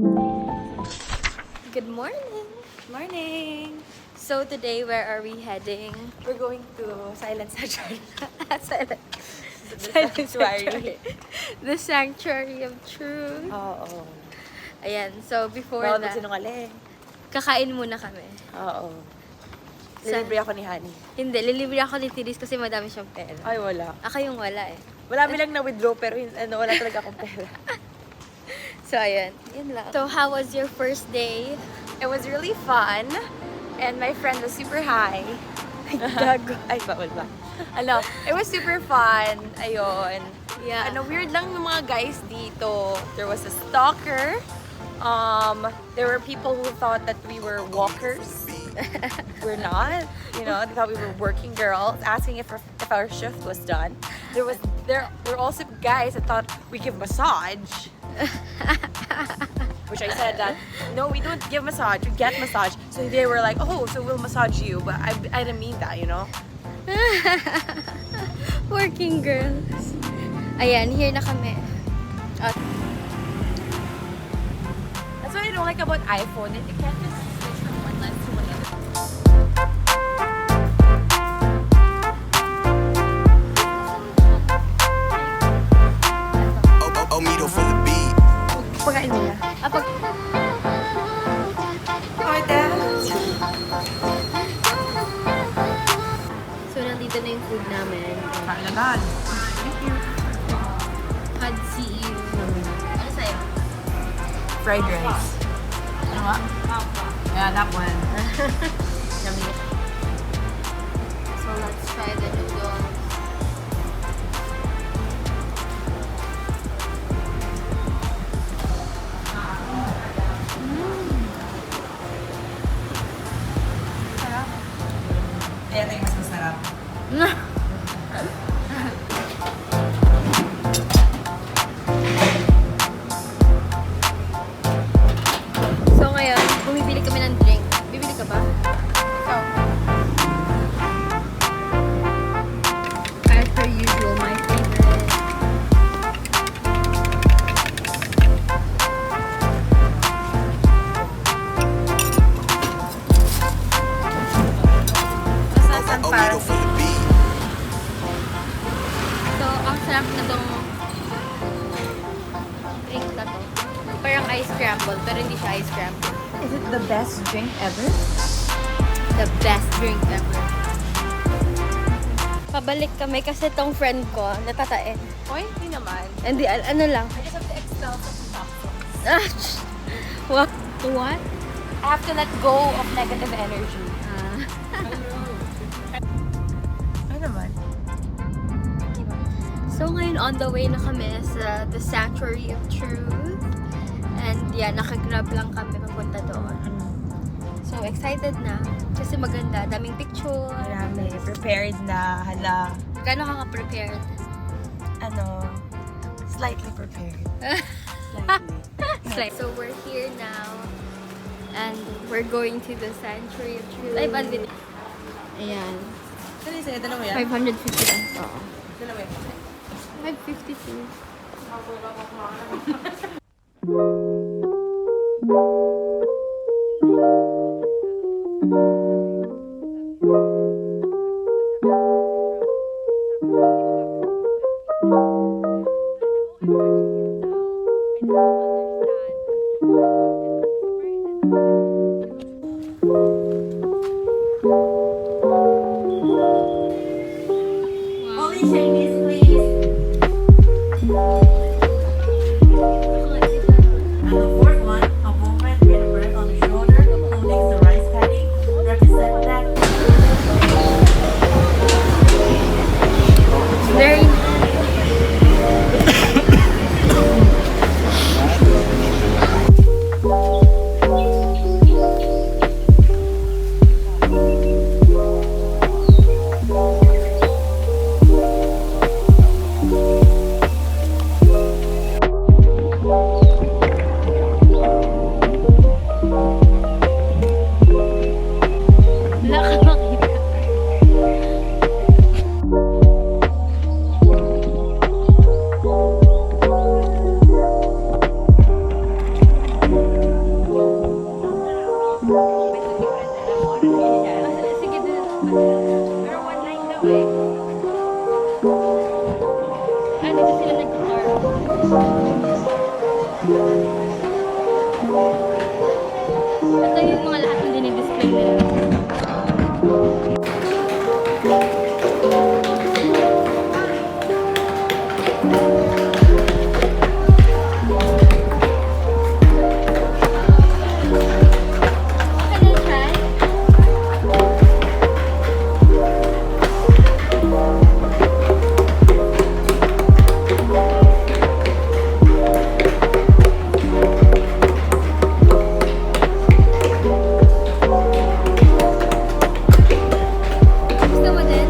Good morning! Morning! So today, where are we heading? We're going to Silent Sanctuary. Silent Sanctuary. The Sanctuary of Truth. Oo. Ayan, so before Bawal that, magsinungaling. kakain muna kami. Oo. Lilibre ako ni Honey. Hindi, lilibre ako ni Tiris kasi madami siyang pera. Ay, wala. Ako yung wala eh. Wala lang na-withdraw pero wala talaga akong pera. So ayan, yun lang. So how was your first day? It was really fun. And my friend was super high. Gago. Ay, bawal ba? It was super fun. Ayun. Yeah. Weird lang ng mga guys dito. There was a stalker. There were people who thought that we were walkers. We're not. They thought we were working girls, asking if our shift was done. There were also guys that thought we give massage. Which I said that, no, we don't give massage, we get massage. So they were like, oh, so we'll massage you. But I didn't mean that, Working girls. Ayan, here na kami. That's what I don't like about iPhone. It can't just switch from one lens to one other. Omito for the beat. Pagkain nila. Oh, dance. So, nandito na yung food namin. Kailangan. Thank you. Had CEU. Ano sa'yo? Fried rice. Ano nga? Yeah, that one. Yummy. So, let's try the noodles. Ito yung mas masarap. So, ngayon, bumibili kami ng drink. Bibili ka ba? Ikaw. As per usual, my favorite. Masasan para. Omito for the beat. So, ang sarap na tong drink na to. Parang ice scramble, pero hindi siya ice scramble. Is it the best drink ever? The best drink ever. Pabalik kami kasi tong friend ko, natatae. Oy, hindi naman. Hindi, ano lang. I just have to expel some toxins. Ah, what? What? I have to let go of negative energy. Ano naman? So ngayon on the way na kami sa The Sanctuary of Truth. And yeah, nakagrab lang kami papunta doon. So excited na. Kasi maganda. Daming picture. Marami. Prepared na. Hala. Gano'n ka ka-prepared? Slightly prepared. So we're here now. And we're going to the Sanctuary of Truth. Ay, bandit. Ayan. Ano yung sa'yo? Dala mo yan? 550 lang. Oo. Dala mo yan? 552. Only Chinese, please. And the fourth one, a woman with a breath on the shoulder, holding the rice paddy, represent that. Very dito sila nag-guitar. Ito yung mga lahat ng dinidisplay nila. Okay na, try? Gusto mo din?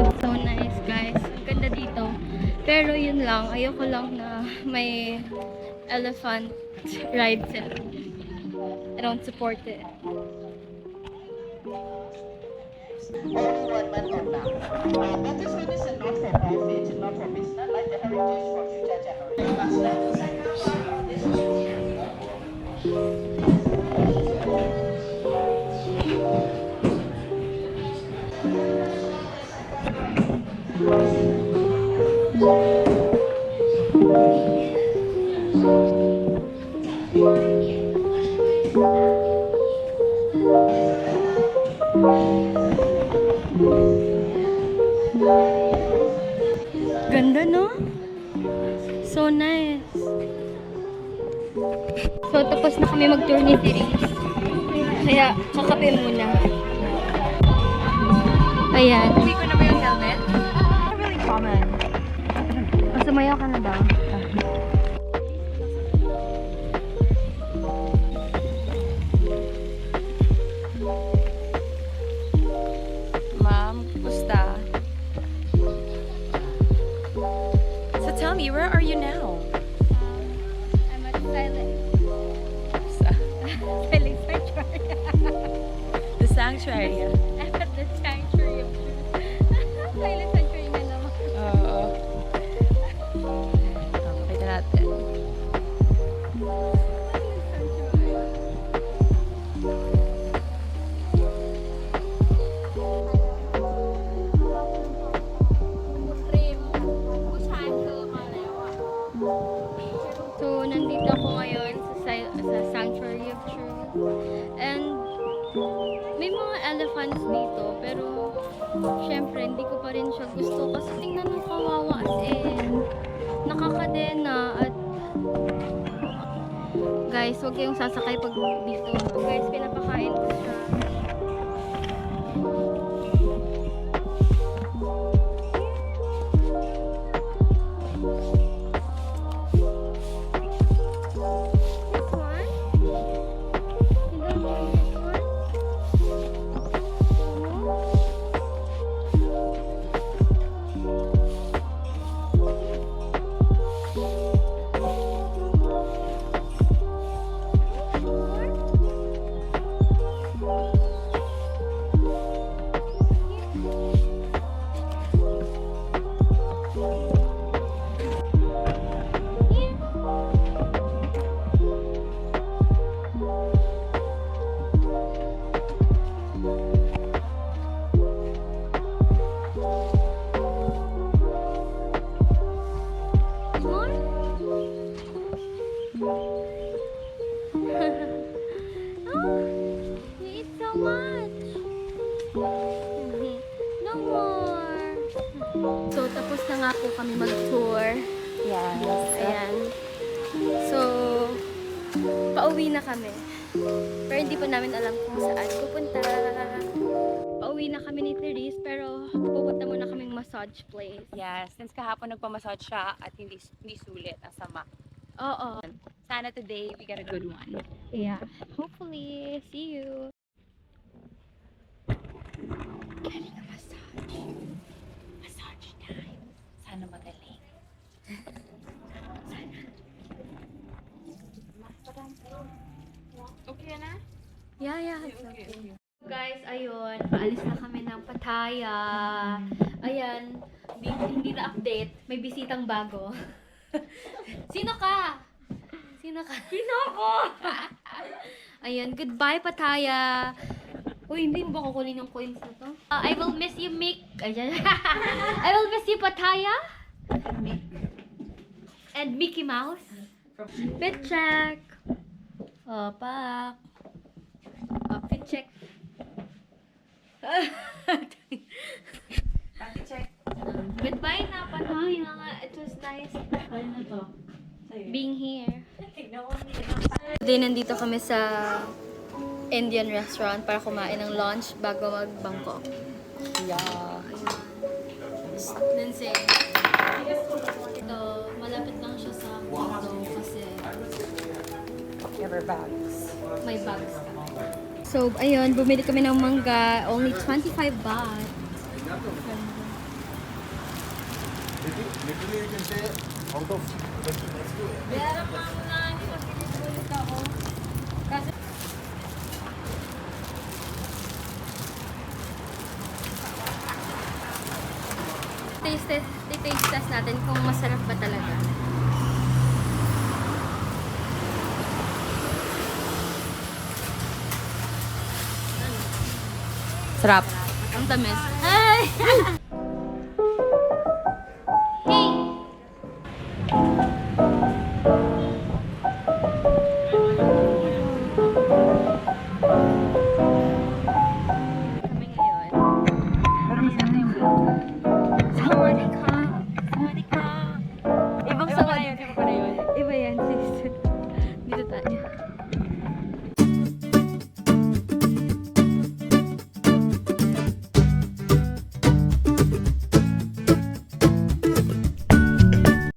It's so nice, guys. Ang ganda dito. Pero yun lang, ayoko lang na may elephant ride sila. I don't support it. Only one man on now. But this one is not for profit, not for business, like the heritage for future generations. Ganda, no? So nice. So, tapos na kami mag-tour ni Therese. Kaya, kakape muna. Ayan. Hindi ko na ba yung helmet? Really common. Sumayaw ka na daw. Ma'am, kumusta? So tell me, where are you now? I'm at Silent. Sa Silent Sanctuary. the sanctuary. I'm at the Sanctuary of Truth. Silent Sanctuary na naman. Oo. Pakita natin. So, nandito ako ngayon sa Sanctuary of Truth. And may mga elephants dito, pero syempre hindi ko pa rin siya gusto kasi tingnan ng kawawa as in nakakadena at guys, huwag kayong sasakay pag dito. Guys, pinapakain ko siya. This one? You don't want this one? Oh, you eat so much. No more. So, tapos na nga po kami mag-tour. Yes. Ayan. So, pauwi na kami. Pero hindi pa namin alam kung saan pupunta. Pauwi na kami ni Therese, pero pupunta muna kaming massage place. Yes. Since kahapon nagpamassage siya at hindi sulit, ang sama. Oo. Sana today we get a good one. Yeah. Hopefully, see you. Getting a massage. Massage time. Sana magaling. Okay na? Yeah, it's okay. guys, ayun, paalis na kami ng Pattaya. Ayan, hindi na update. May bisitang bago. Sino ka? Sino ka? Sino ako? Ayan, goodbye Pattaya. Uy, hindi mo ba kukunin yung coins na to? I will miss you, Mick. Ayan. I will miss you, Pattaya. And Mickey Mouse. Fit check. Pak. Fit check. check. Goodbye na, Pattaya. It was nice being here. Today, nandito kami sa Indian restaurant para kumain ng lunch bago mag-Bangkok. Yeah. Nancy. Ito, malapit lang siya sa condo kasi Never bags. may bags kami. So, ayun, bumili kami ng mangga. Only 25 baht. Literally, you can say out of 20 next to it. Taste test natin kung masarap ba talaga. Sarap. Ang tamis. Ay!